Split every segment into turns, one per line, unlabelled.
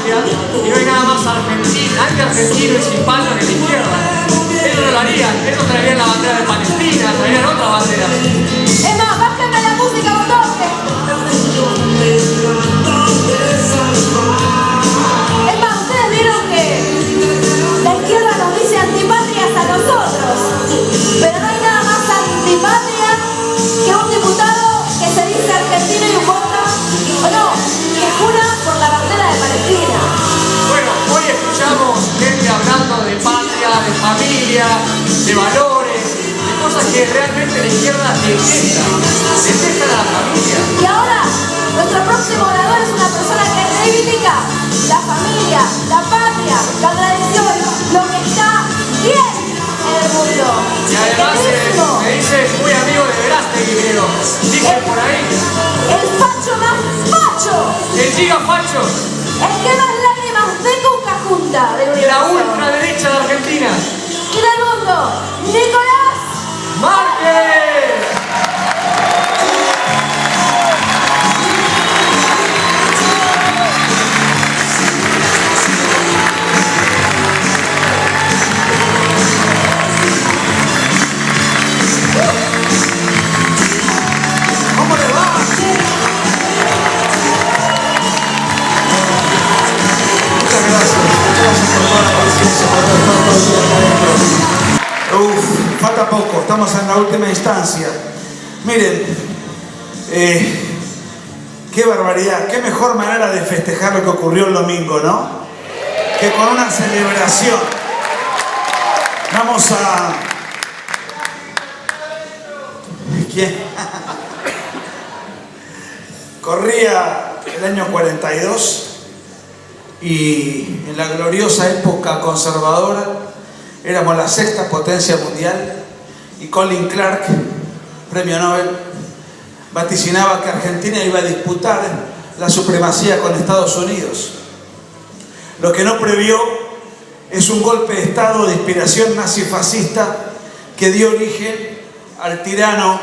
patria y no hay nada más anti-argentino y sin patria que la izquierda. Ellos no lo harían, ellos traerían la bandera de Palestina, traerían otra bandera.
Es más, bájame la música, botoque. Es más, ustedes vieron que la izquierda nos dice antipatrias a nosotros, pero no hay nada más antipatria que un diputado que se dice argentino y un voto, o no, que jura por la bandera de Palestina.
Bueno, hoy escuchamos gente hablando de patria, de familia, de valores, de cosas que realmente la izquierda detesta a la familia.
Y ahora, nuestro próximo orador es una persona que reivindica la familia, la patria, la tradición, lo que está bien en el mundo.
Y además me dice muy amigo de Verástegui, creo. Dicen por ahí.
El facho más facho.
El giga facho.
El que más lágrimas de Cuca junta del universo.
La ultraderecha de Argentina.
Y del mundo, Nicolás
Márquez. ¿Cómo le va?
Muchas gracias por toda la paciencia, por estar todo el día acá adentro. Falta poco, estamos en la última instancia. Miren, qué barbaridad, qué mejor manera de festejar lo que ocurrió el domingo, ¿no? Que con una celebración. Vamos a... ¿Quién? Corría el año 42 y en la gloriosa época conservadora éramos la sexta potencia mundial y Colin Clark, premio Nobel, vaticinaba que Argentina iba a disputar la supremacía con Estados Unidos. Lo que no previó es un golpe de Estado de inspiración nazi-fascista que dio origen al tirano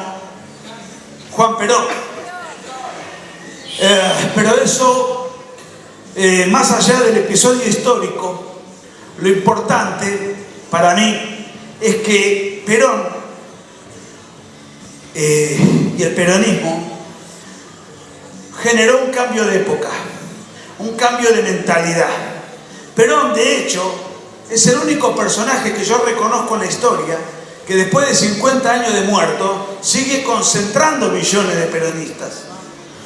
Juan Perón. Pero eso, más allá del episodio histórico, lo importante para mí es que Perón y el peronismo generó un cambio de época, un cambio de mentalidad. Perón, de hecho, es el único personaje que yo reconozco en la historia que después de 50 años de muerto sigue concentrando millones de peronistas.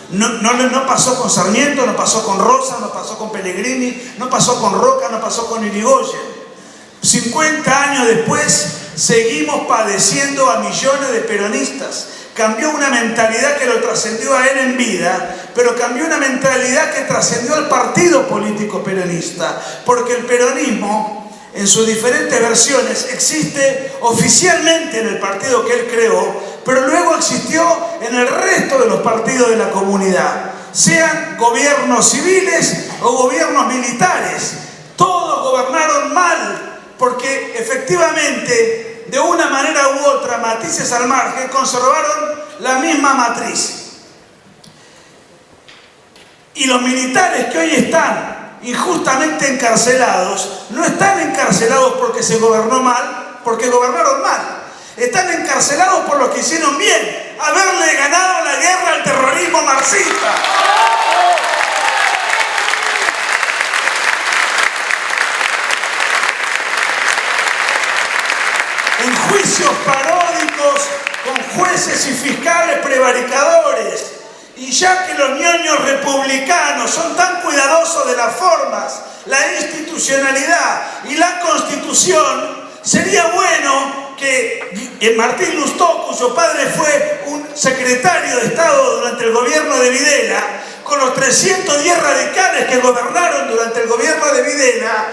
No pasó con Sarmiento, no pasó con Rosa, no pasó con Pellegrini, no pasó con Roca, no pasó con Irigoyen. 50 años después seguimos padeciendo a millones de peronistas. Cambió una mentalidad que lo trascendió a él en vida, pero cambió una mentalidad que trascendió al partido político peronista, porque el peronismo, en sus diferentes versiones, existe oficialmente en el partido que él creó, pero luego existió en el resto de los partidos de la comunidad, sean gobiernos civiles o gobiernos militares. Todos gobernaron mal, porque efectivamente, de una manera u otra, matices al margen, conservaron la misma matriz. Y los militares que hoy están injustamente encarcelados, no están encarcelados porque se gobernó mal, porque gobernaron mal. Están encarcelados por los que hicieron bien, haberle ganado la guerra al terrorismo marxista. En juicios paródicos con jueces y fiscales prevaricadores. Y ya que los ñoños republicanos son tan cuidadosos de las formas, la institucionalidad y la constitución, sería bueno que Martín Lustó, cuyo padre fue un secretario de Estado durante el gobierno de Videla, con los 310 radicales que gobernaron durante el gobierno de Videla,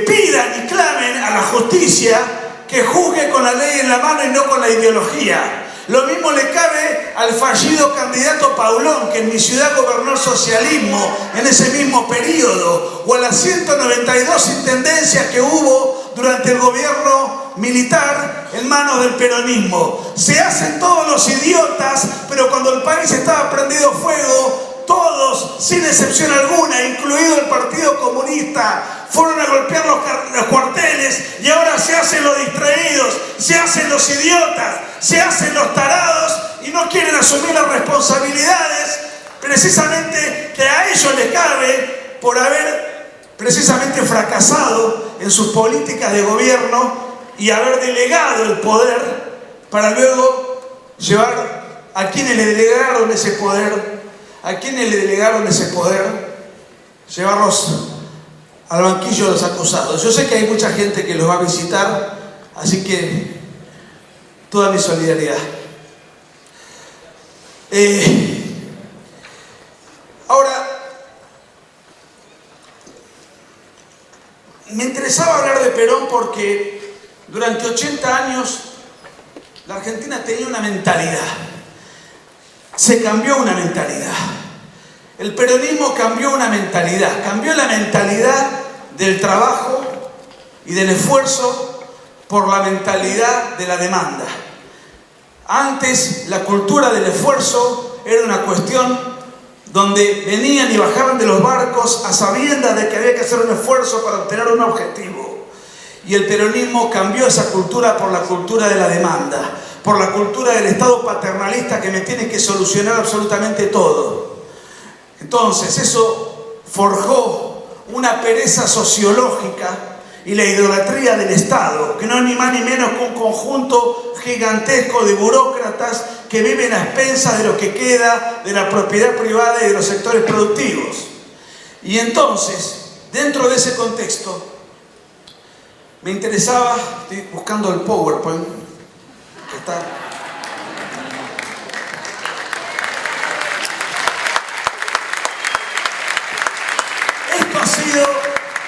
pidan y clamen a la justicia que juzgue con la ley en la mano y no con la ideología. Lo mismo le cabe al fallido candidato Paulón, que en mi ciudad gobernó el socialismo en ese mismo periodo, o a las 192 intendencias que hubo durante el gobierno militar en manos del peronismo. Se hacen todos los idiotas, pero cuando el país estaba prendido fuego, todos, sin excepción alguna, incluido el Partido se hacen los tarados y no quieren asumir las responsabilidades precisamente que a ellos les cabe por haber precisamente fracasado en sus políticas de gobierno y haber delegado el poder para luego llevar a quienes le delegaron ese poder, llevarlos al banquillo de los acusados. Yo sé que hay mucha gente que los va a visitar, así que toda mi solidaridad. Ahora, me interesaba hablar de Perón porque durante 80 años la Argentina tenía una mentalidad. Se cambió una mentalidad. El peronismo cambió una mentalidad. Cambió la mentalidad del trabajo y del esfuerzo por la mentalidad de la demanda. Antes, la cultura del esfuerzo era una cuestión donde venían y bajaban de los barcos a sabiendas de que había que hacer un esfuerzo para obtener un objetivo. Y el peronismo cambió esa cultura por la cultura de la demanda, por la cultura del Estado paternalista que me tiene que solucionar absolutamente todo. Entonces, eso forjó una pereza sociológica y la idolatría del Estado, que no es ni más ni menos que un conjunto gigantesco de burócratas que viven a expensas de lo que queda de la propiedad privada y de los sectores productivos. Y entonces, dentro de ese contexto, me interesaba, estoy buscando el PowerPoint, que está... Esto ha sido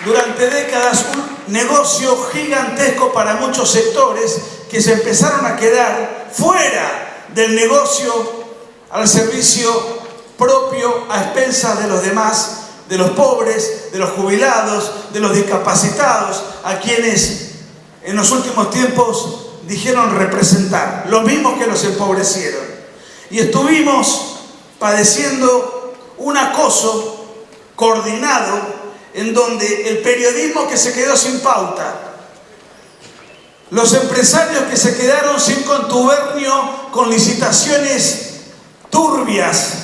durante décadas un negocio gigantesco para muchos sectores que se empezaron a quedar fuera del negocio al servicio propio a expensas de los demás, de los pobres, de los jubilados, de los discapacitados, a quienes en los últimos tiempos dijeron representar, los mismos que los empobrecieron. Y estuvimos padeciendo un acoso coordinado en donde el periodismo que se quedó sin pauta, los empresarios que se quedaron sin contubernio con licitaciones turbias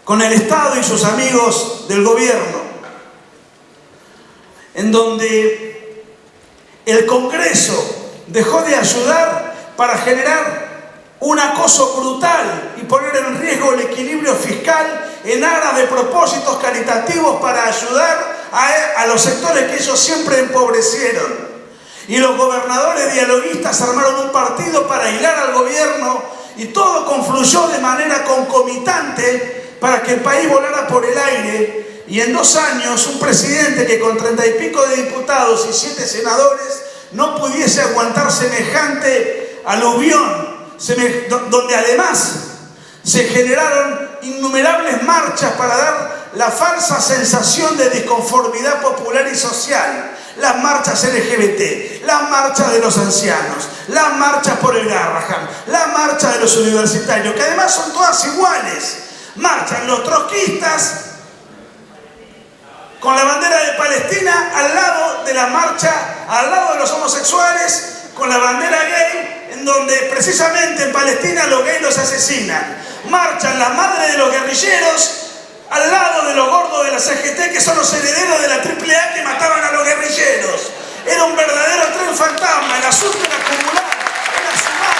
con el Estado y sus amigos del gobierno, en donde el Congreso dejó de ayudar para generar un acoso brutal y poner en riesgo el equilibrio fiscal en aras de propósitos caritativos para ayudar a los sectores que ellos siempre empobrecieron. Y los gobernadores dialoguistas armaron un partido para aislar al gobierno y todo confluyó de manera concomitante para que el país volara por el aire. Y en 2 años un presidente que con 30 y pico de diputados y 7 senadores no pudiese aguantar semejante aluvión, donde además se generaron innumerables marchas para dar la falsa sensación de disconformidad popular y social. Las marchas LGBT, las marchas de los ancianos, las marchas por el Garrahan, las marchas de los universitarios, que además son todas iguales. Marchan los trotskistas con la bandera de Palestina al lado de la marcha, al lado de los homosexuales, con la bandera gay, en donde precisamente en Palestina los gays los asesinan. Marchan las madres de los guerrilleros al lado de los gordos de la CGT, que son los herederos de la AAA que mataban a los guerrilleros. Era un verdadero tren fantasma. El asunto era acumular, era sumar,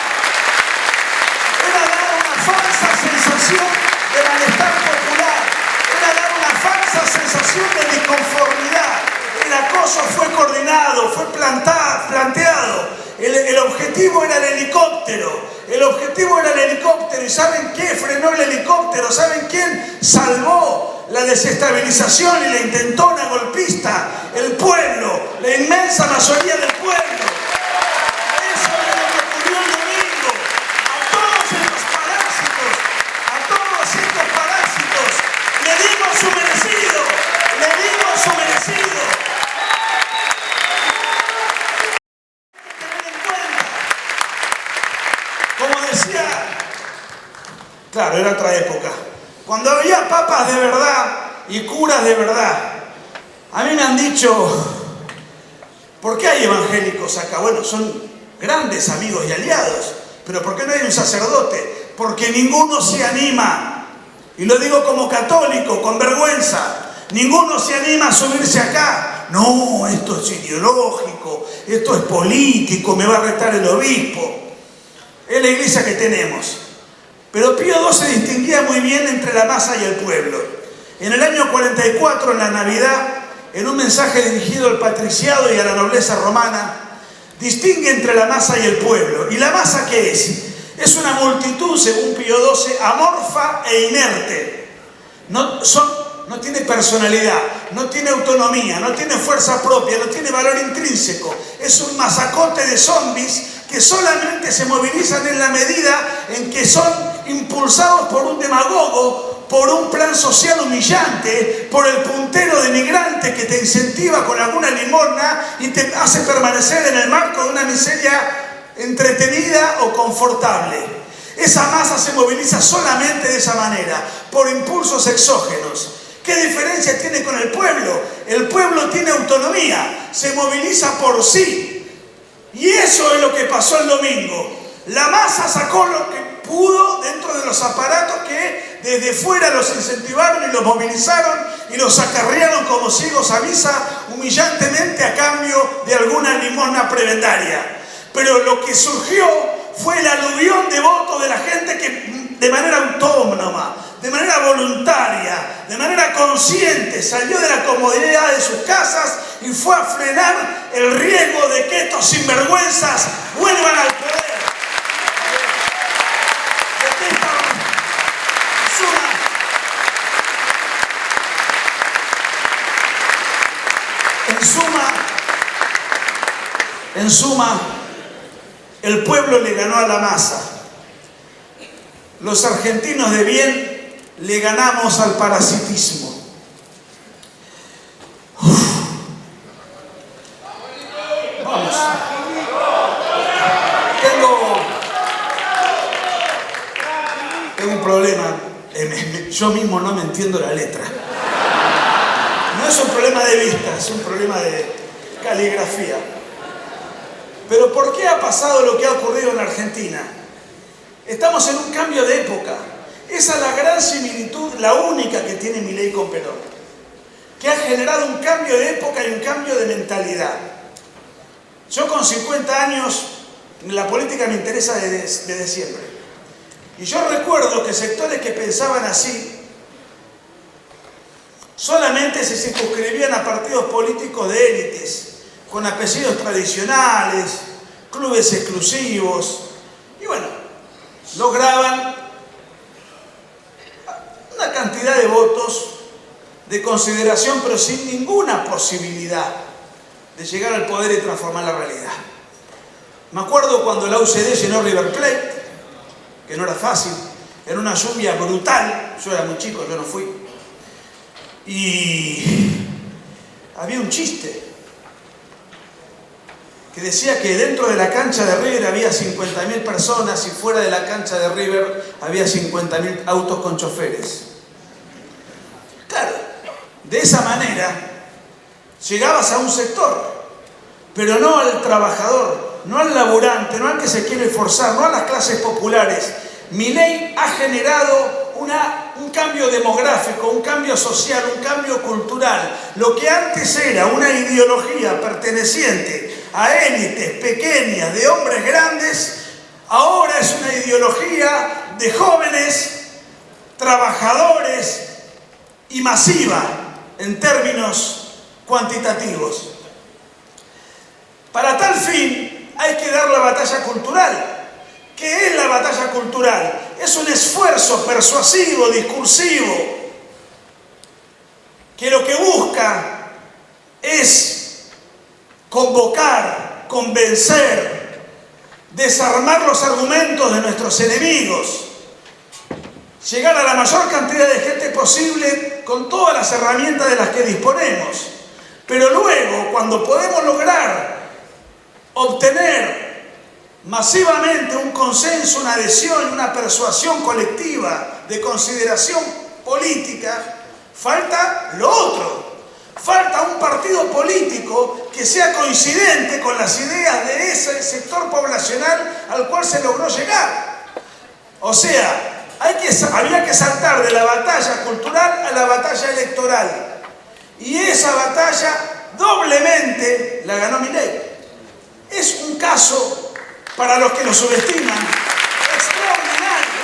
era dar una falsa sensación de malestar popular, era dar una falsa sensación de disconformidad. El acoso fue coordinado, fue planteado. El objetivo era el helicóptero. El objetivo era el helicóptero. ¿Y saben qué frenó el helicóptero? ¿Saben quién salvó la desestabilización y la intentona golpista? El pueblo, la inmensa mayoría del pueblo. Eso es lo que ocurrió el domingo. A todos estos parásitos, le dimos su merecido. Le dimos su merecido. Como decía, claro, era otra época, cuando había papas de verdad y curas de verdad. A mí me han dicho, ¿por qué hay evangélicos acá? Bueno, son grandes amigos y aliados, ¿Pero por qué no hay un sacerdote? Porque ninguno se anima. Y lo digo como católico, con vergüenza. Ninguno se anima a subirse acá. No, esto es ideológico, esto es político, me va a retar el obispo. Es la iglesia que tenemos. Pero Pío XII distinguía muy bien entre la masa y el pueblo. En el año 44, en la Navidad, en un mensaje dirigido al patriciado y a la nobleza romana, distingue entre la masa y el pueblo. ¿Y la masa qué es? Es una multitud, según Pío XII, amorfa e inerte. No tiene personalidad, no tiene autonomía, no tiene fuerza propia, no tiene valor intrínseco. Es un masacote de zombies que solamente se movilizan en la medida en que son impulsados por un demagogo, por un plan social humillante, por el puntero denigrante que te incentiva con alguna limosna y te hace permanecer en el marco de una miseria entretenida o confortable. Esa masa se moviliza solamente de esa manera, por impulsos exógenos. ¿Qué diferencia tiene con el pueblo? El pueblo tiene autonomía, se moviliza por sí. Y eso es lo que pasó el domingo. La masa sacó lo que pudo dentro de los aparatos que desde fuera los incentivaron y los movilizaron y los acarrearon como ciegos a misa humillantemente a cambio de alguna limosna prebendaria. Pero lo que surgió fue el aluvión de votos de la gente que de manera autónoma, de manera voluntaria, de manera consciente, salió de la comodidad de sus casas y fue a frenar el riesgo de que estos sinvergüenzas vuelvan al poder. En suma, el pueblo le ganó a la masa. Los argentinos de bien le ganamos al parasitismo. Vamos. Tengo un problema. Yo mismo no me entiendo la letra. No es un problema de vista, es un problema de caligrafía. Pero ¿por qué ha pasado lo que ha ocurrido en Argentina? Estamos en un cambio de época. Esa es la gran similitud, la única que tiene Milei con Perón, que ha generado un cambio de época y un cambio de mentalidad. Yo con 50 años, la política me interesa desde siempre. Y yo recuerdo que sectores que pensaban así solamente se circunscribían a partidos políticos de élites, con apellidos tradicionales, clubes exclusivos, y bueno, lograban una cantidad de votos de consideración, pero sin ninguna posibilidad de llegar al poder y transformar la realidad. Me acuerdo cuando la UCD llenó River Plate, que no era fácil, en una lluvia brutal. Yo era muy chico, yo no fui. Y había un chiste que decía que dentro de la cancha de River había 50.000 personas y fuera de la cancha de River había 50.000 autos con choferes. Claro, de esa manera llegabas a un sector, pero no al trabajador, no al laburante, no al que se quiere esforzar, no a las clases populares. Milei ha generado un cambio demográfico, un cambio social, un cambio cultural. Lo que antes era una ideología perteneciente a élites pequeñas, de hombres grandes, ahora es una ideología de jóvenes, trabajadores y masiva en términos cuantitativos. Para tal fin hay que dar la batalla cultural. ¿Qué es la batalla cultural? Es un esfuerzo persuasivo, discursivo, que lo que busca es convocar, convencer, desarmar los argumentos de nuestros enemigos, llegar a la mayor cantidad de gente posible con todas las herramientas de las que disponemos. Pero luego, cuando podemos lograr obtener masivamente un consenso, una adhesión, una persuasión colectiva de consideración política, falta lo otro. Falta un partido político que sea coincidente con las ideas de ese sector poblacional al cual se logró llegar. O sea, había que saltar de la batalla cultural a la batalla electoral. Y esa batalla doblemente la ganó Milei. Es un caso, para los que lo subestiman, extraordinario.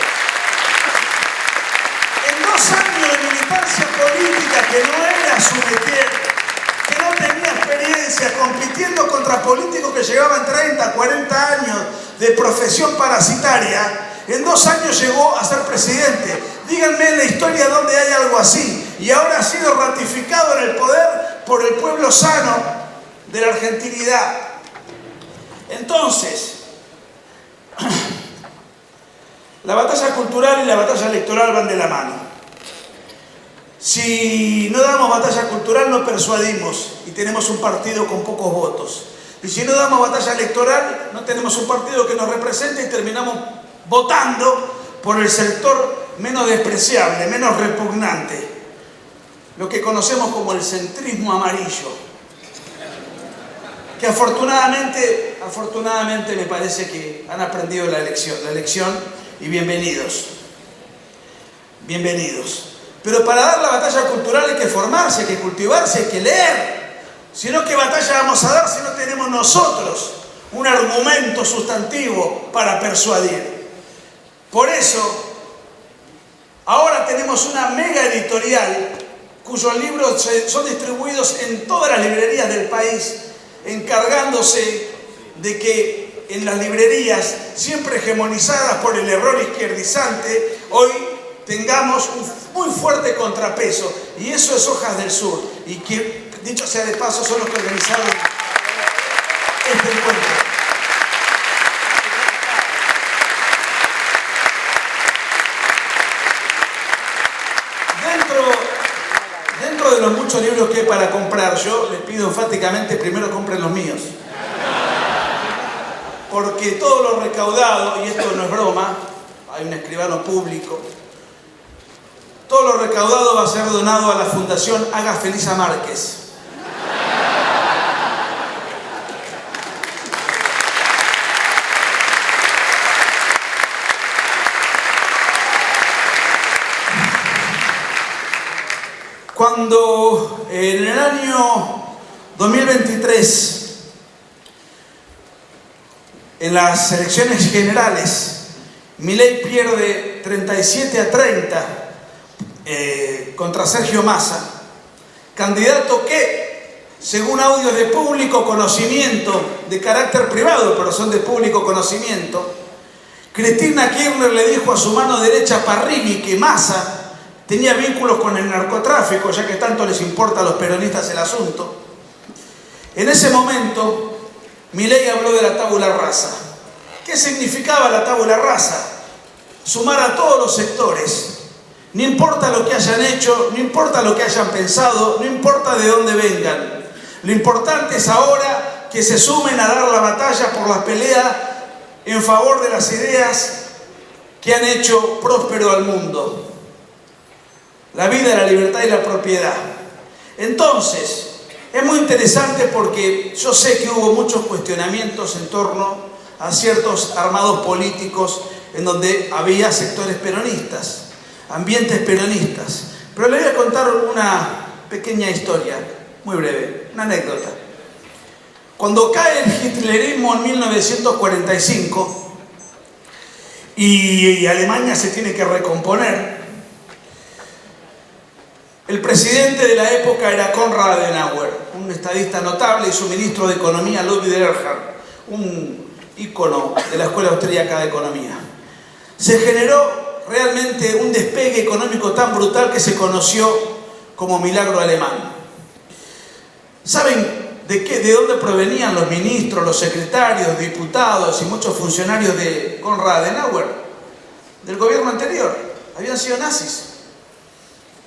En 2 años de militancia política que no era su métier, que no tenía experiencia, compitiendo contra políticos que llevaban 30, 40 años de profesión parasitaria, en 2 años llegó a ser presidente. Díganme en la historia dónde hay algo así. Y ahora ha sido ratificado en el poder por el pueblo sano de la argentinidad. Entonces, la batalla cultural y la batalla electoral van de la mano. Si no damos batalla cultural, no persuadimos y tenemos un partido con pocos votos. Y si no damos batalla electoral, no tenemos un partido que nos represente y terminamos votando por el sector menos despreciable, menos repugnante, lo que conocemos como el centrismo amarillo, que afortunadamente me parece que han aprendido la lección y bienvenidos. Pero para dar la batalla cultural hay que formarse, hay que cultivarse, hay que leer. Si no, ¿qué batalla vamos a dar si no tenemos nosotros un argumento sustantivo para persuadir? Por eso, ahora tenemos una mega editorial cuyos libros son distribuidos en todas las librerías del país, encargándose de que en las librerías, siempre hegemonizadas por el error izquierdizante, hoy tengamos un muy fuerte contrapeso. Y eso es Hojas del Sur. Y que, dicho sea de paso, son los que organizaron este encuentro. Dentro de los muchos libros que hay para comprar, yo les pido enfáticamente, primero compren los míos. Porque todo lo recaudado, y esto no es broma, hay un escribano público, todo lo recaudado va a ser donado a la Fundación Haga Feliz a Márquez. Cuando en el año 2023, en las elecciones generales, Milei pierde 37-30 contra Sergio Massa, candidato que, según audios de público conocimiento, de carácter privado, pero son de público conocimiento, Cristina Kirchner le dijo a su mano derecha Parrilli que Massa tenía vínculos con el narcotráfico, ya que tanto les importa a los peronistas el asunto. En ese momento, Milei habló de la tabula rasa. ¿Qué significaba la tabula rasa? Sumar a todos los sectores. No importa lo que hayan hecho, no importa lo que hayan pensado, no importa de dónde vengan. Lo importante es ahora que se sumen a dar la batalla por la pelea en favor de las ideas que han hecho próspero al mundo. La vida, la libertad y la propiedad. Entonces, es muy interesante porque yo sé que hubo muchos cuestionamientos en torno a ciertos armados políticos en donde había sectores peronistas, ambientes peronistas. Pero le voy a contar una pequeña historia, muy breve, una anécdota. Cuando cae el hitlerismo en 1945 y Alemania se tiene que recomponer, el presidente de la época era Konrad Adenauer, un estadista notable, y su ministro de Economía, Ludwig Erhard, un ícono de la Escuela Austríaca de Economía. Se generó realmente un despegue económico tan brutal que se conoció como milagro alemán. ¿Saben de dónde provenían los ministros, los secretarios, diputados y muchos funcionarios de Konrad Adenauer? Del gobierno anterior. Habían sido nazis.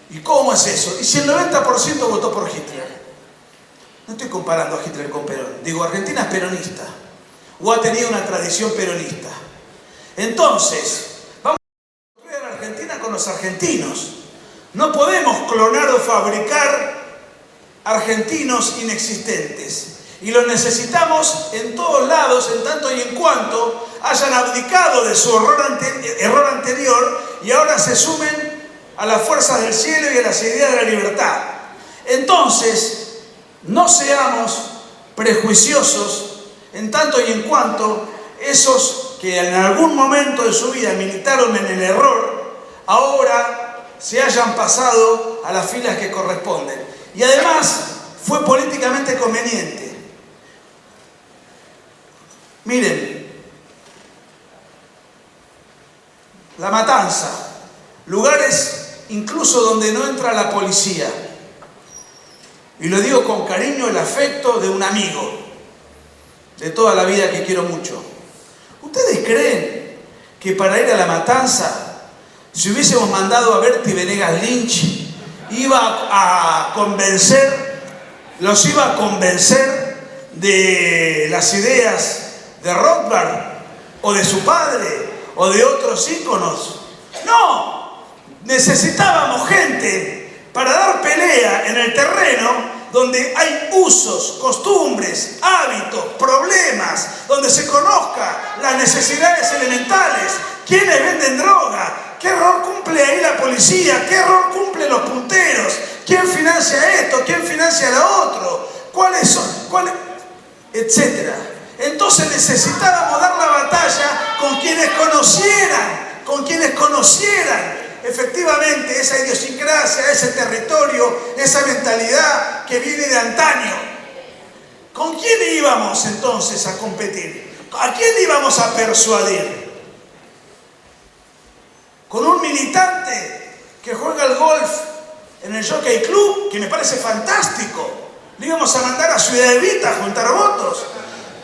¿Y cómo es eso? ¿Y si el 90% votó por Hitler? No estoy comparando a Hitler con Perón. Digo, Argentina es peronista. O ha tenido una tradición peronista. Entonces, vamos a construir la Argentina con los argentinos. No podemos clonar o fabricar argentinos inexistentes. Y los necesitamos en todos lados, en tanto y en cuanto hayan abdicado de su error anterior y ahora se sumen a las fuerzas del cielo y a las ideas de la libertad. Entonces, no seamos prejuiciosos en tanto y en cuanto esos que en algún momento de su vida militaron en el error, ahora se hayan pasado a las filas que corresponden. Y además, fue políticamente conveniente. Miren, La Matanza, lugares incluso donde no entra la policía. Y lo digo con cariño, el afecto de un amigo de toda la vida que quiero mucho. ¿Ustedes creen que para ir a La Matanza, si hubiésemos mandado a Bertie Venegas Lynch, los iba a convencer de las ideas de Rothbard o de su padre o de otros íconos? No, necesitábamos gente para dar pelea en el terreno donde hay usos, costumbres, hábitos, problemas, donde se conozca las necesidades elementales, quiénes venden droga, qué rol cumple ahí la policía, qué rol cumplen los punteros, quién financia esto, quién financia lo otro, cuáles son, etcétera. Entonces necesitábamos dar la batalla con quienes conocieran efectivamente esa idiosincrasia, ese territorio, esa mentalidad que viene de antaño. ¿Con quién íbamos entonces a competir? ¿A quién íbamos a persuadir? ¿Con un militante que juega al golf en el Jockey Club, que me parece fantástico? ¿Le íbamos a mandar a Ciudad Evita a juntar votos?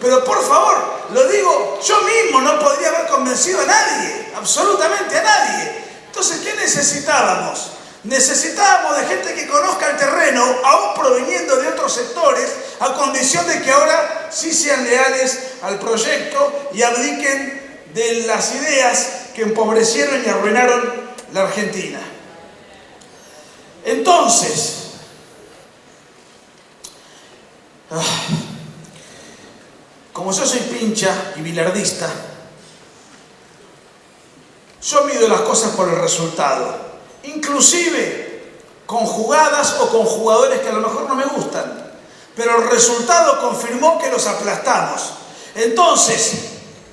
Pero por favor, lo digo, yo mismo no podría haber convencido a nadie, absolutamente a nadie. Entonces, ¿qué necesitábamos? Necesitábamos de gente que conozca el terreno, aún proveniendo de otros sectores, a condición de que ahora sí sean leales al proyecto y abdiquen de las ideas que empobrecieron y arruinaron la Argentina. Entonces, como yo soy pincha y bilardista, yo mido las cosas por el resultado, inclusive con jugadas o con jugadores que a lo mejor no me gustan, pero el resultado confirmó que los aplastamos. Entonces,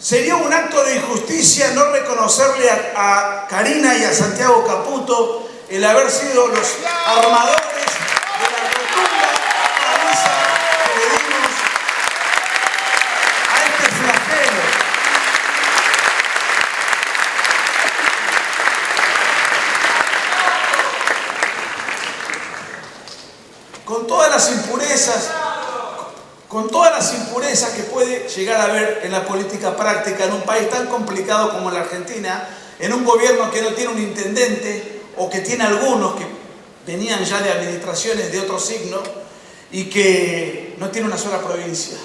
sería un acto de injusticia no reconocerle a Karina y a Santiago Caputo el haber sido los armadores de la rotunda paliza que le dimos a este flagelo. Con todas las impurezas que puede llegar a haber en la política práctica en un país tan complicado como la Argentina, en un gobierno que no tiene un intendente o que tiene algunos que venían ya de administraciones de otro signo y que no tiene una sola provincia.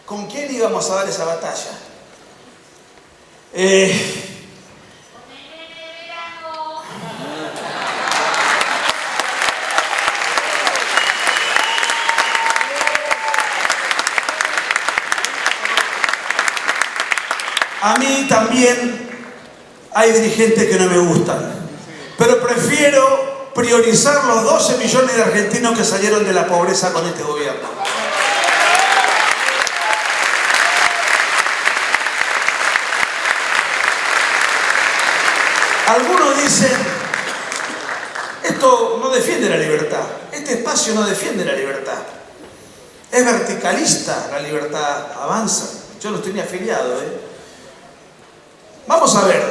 ¿Con quién íbamos a dar esa batalla? A mí también hay dirigentes que no me gustan, pero prefiero priorizar los 12 millones de argentinos que salieron de la pobreza con este gobierno. Algunos dicen, esto no defiende la libertad, este espacio no defiende la libertad. Es verticalista, la libertad avanza. Yo no estoy ni afiliado, Vamos a ver,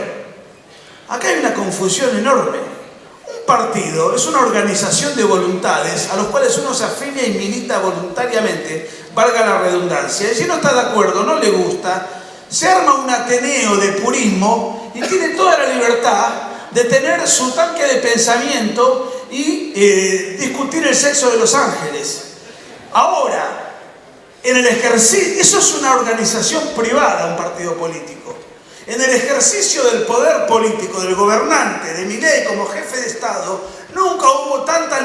acá hay una confusión enorme. Un partido es una organización de voluntades a los cuales uno se afilia y milita voluntariamente, valga la redundancia. Y si no está de acuerdo, no le gusta, se arma un ateneo de purismo y tiene toda la libertad de tener su tanque de pensamiento y discutir el sexo de los ángeles. Ahora, en el ejercicio, eso es una organización privada, un partido político. En el ejercicio del poder político del gobernante, de Milei como jefe de Estado, nunca hubo tanta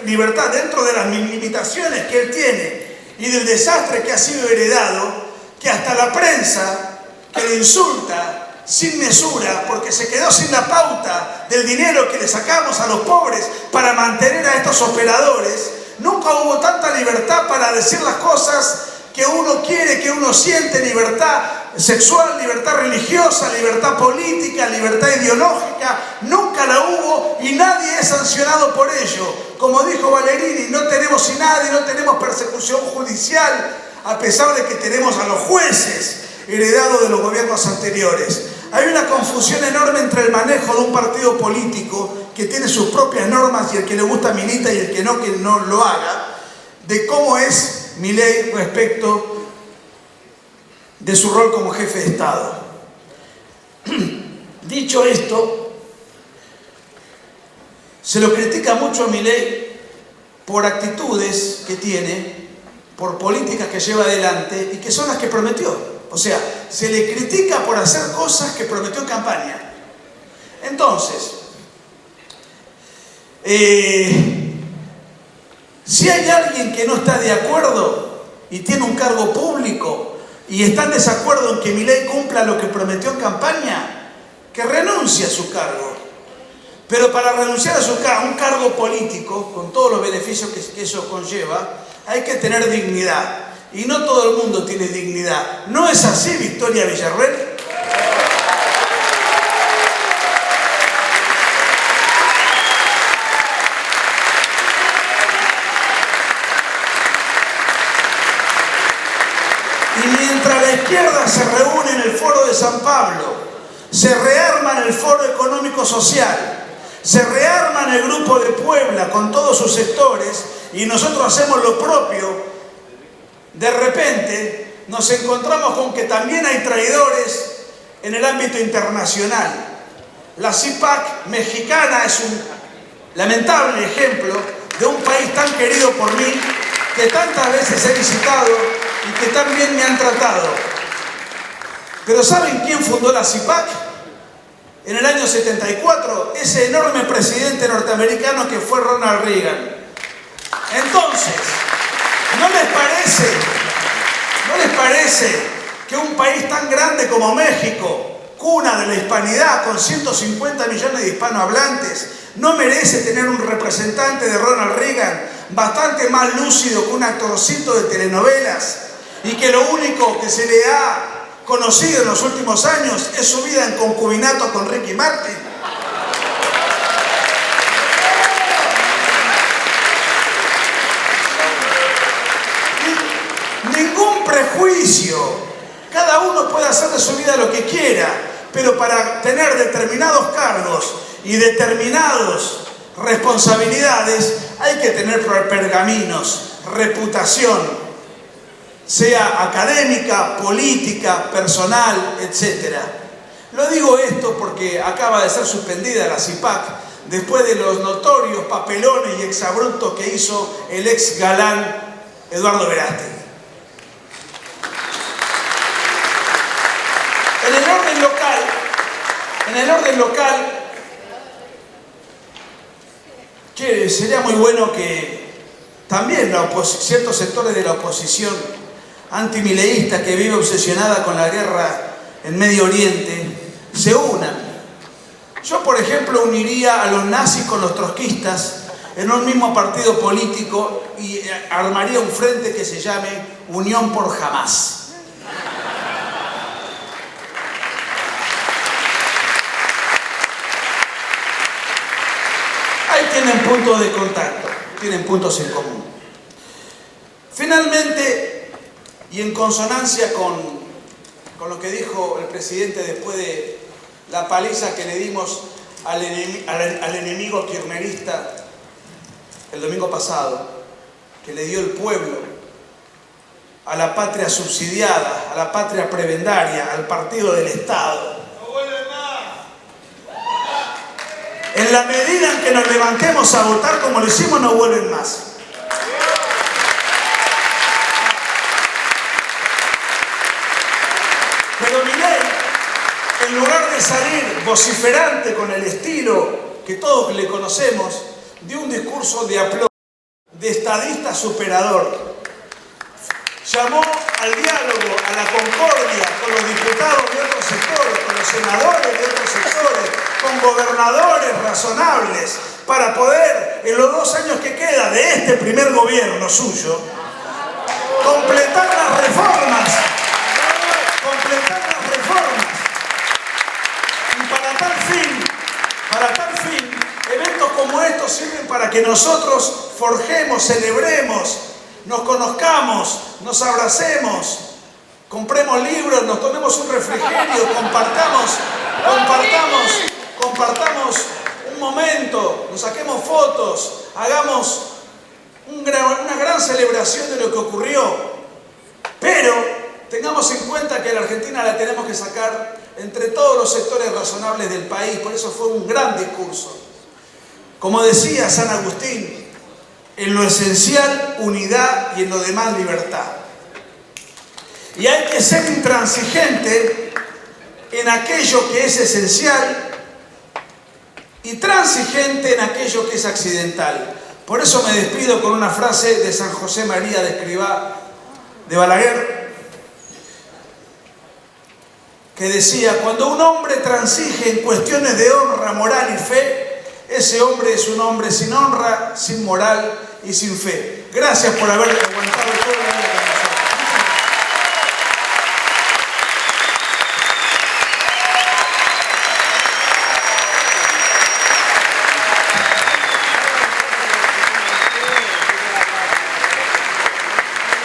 libertad dentro de las limitaciones que él tiene y del desastre que ha sido heredado, que hasta la prensa que le insulta sin mesura porque se quedó sin la pauta del dinero que le sacamos a los pobres para mantener a estos operadores, nunca hubo tanta libertad para decir las cosas que uno quiere, que uno siente, libertad sexual, libertad religiosa, libertad política, libertad ideológica, nunca la hubo y nadie es sancionado por ello. Como dijo Valerini, no tenemos INADI, no tenemos persecución judicial, a pesar de que tenemos a los jueces heredados de los gobiernos anteriores. Hay una confusión enorme entre el manejo de un partido político que tiene sus propias normas y el que le gusta milita y el que no lo haga, de cómo es Milei respecto de su rol como jefe de Estado. Dicho esto, se lo critica mucho a Milei por actitudes que tiene, por políticas que lleva adelante y que son las que prometió. O sea, se le critica por hacer cosas que prometió en campaña. Entonces, si hay alguien que no está de acuerdo y tiene un cargo público y está en desacuerdo en que Milei cumpla lo que prometió en campaña, que renuncie a su cargo. Pero para renunciar a un cargo político, con todos los beneficios que eso conlleva, hay que tener dignidad. Y no todo el mundo tiene dignidad. ¿No es así, Victoria Villarruel? Y mientras la izquierda se reúne en el Foro de San Pablo, se rearma en el Foro Económico Social, se rearma en el Grupo de Puebla con todos sus sectores y nosotros hacemos lo propio, de repente nos encontramos con que también hay traidores en el ámbito internacional. La CIPAC mexicana es un lamentable ejemplo de un país tan querido por mí, que tantas veces he visitado y que tan bien me han tratado. Pero ¿saben quién fundó la CIPAC? En el año 74, ese enorme presidente norteamericano que fue Ronald Reagan. Entonces, ¿no les parece que un país tan grande como México, cuna de la hispanidad, con 150 millones de hispanohablantes, no merece tener un representante de Ronald Reagan bastante más lúcido que un actorcito de telenovelas y que lo único que se le ha conocido en los últimos años es su vida en concubinato con Ricky Martin? Ningún prejuicio. Cada uno puede hacer de su vida lo que quiera, pero para tener determinados cargos y determinadas responsabilidades hay que tener pergaminos, reputación, sea académica, política, personal, etc. Lo digo esto porque acaba de ser suspendida la CIPAC después de los notorios papelones y exabruptos que hizo el ex galán Eduardo Verástegui. En el orden local, que sería muy bueno que también ciertos sectores de la oposición antimileísta que vive obsesionada con la guerra en Medio Oriente se unan. Yo, por ejemplo, uniría a los nazis con los trotskistas en un mismo partido político y armaría un frente que se llame Unión por Jamás. Ahí tienen puntos de contacto, tienen puntos en común. Finalmente, y en consonancia con lo que dijo el presidente después de la paliza que le dimos al enemigo kirchnerista el domingo pasado, que le dio el pueblo a la patria subsidiada, a la patria prebendaria, al partido del Estado. En la medida en que nos levantemos a votar como lo hicimos, no vuelven más. Pero Milei, que salir vociferante con el estilo que todos le conocemos, de un discurso de aplauso, de estadista superador. Llamó al diálogo, a la concordia con los diputados de otros sectores, con los senadores de otros sectores, con gobernadores razonables, para poder, en los 2 años que queda de este primer gobierno suyo, completar las reformas. Y para tal fin, eventos como estos sirven para que nosotros forjemos, celebremos, nos conozcamos, nos abracemos, compremos libros, nos tomemos un refrigerio, compartamos un momento, nos saquemos fotos, hagamos una gran celebración de lo que ocurrió. Pero tengamos en cuenta que la Argentina la tenemos que sacar entre todos los sectores razonables del país. Por eso fue un gran discurso. Como decía San Agustín, en lo esencial unidad y en lo demás libertad. Y hay que ser intransigente en aquello que es esencial y transigente en aquello que es accidental. Por eso me despido con una frase de San José María de Escrivá de Balaguer, que decía: cuando un hombre transige en cuestiones de honra, moral y fe, ese hombre es un hombre sin honra, sin moral y sin fe. Gracias por haber aguantado.